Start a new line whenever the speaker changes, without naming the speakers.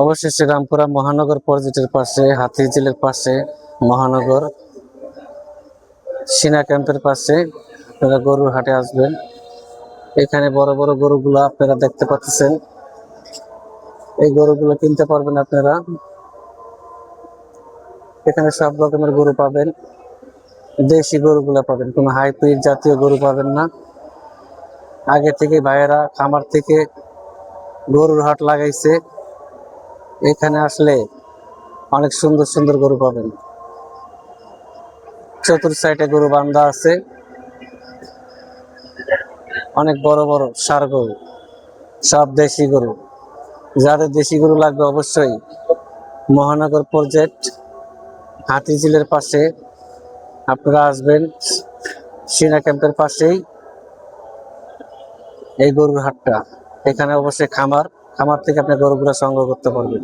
অবশেষে রামপুরা মহানগর পর্যটের পাশে, হাতিঝিলের পাশে, মহানগর সিনা ক্যাম্পের পাশে আপনারা গরুর হাটে আসবেন। এখানে বড় বড় গরুগুলো আপনারা দেখতে পাচ্ছেন। এই গরুগুলো কিনতে পারবেন আপনারা। এখানে সব রকমের গরু পাবেন। দেশি গরুগুলো পাবেন, কোনো হাইব্রিড জাতীয় গরু পাবেন না। আগে থেকে ভাইয়েরা খামার থেকে গরুর হাট লাগাইছে। এখানে আসলে অনেক সুন্দর সুন্দর গরু পাবেন। চতুর সাইডে গরু বান্ধা আছে, অনেক বড় বড় ষাঁড় গরু, সব দেশি গরু। যাদের দেশি গরু লাগবে অবশ্যই মহানগর পর্যট হাতিঝিলের পাশে আপনারা আসবেন। সিনা ক্যাম্পের পাশেই এই গরুর হাটটা। এখানে অবশ্যই খামার থেকে আপনি গরুগুলো সংগ্রহ করতে পারবেন।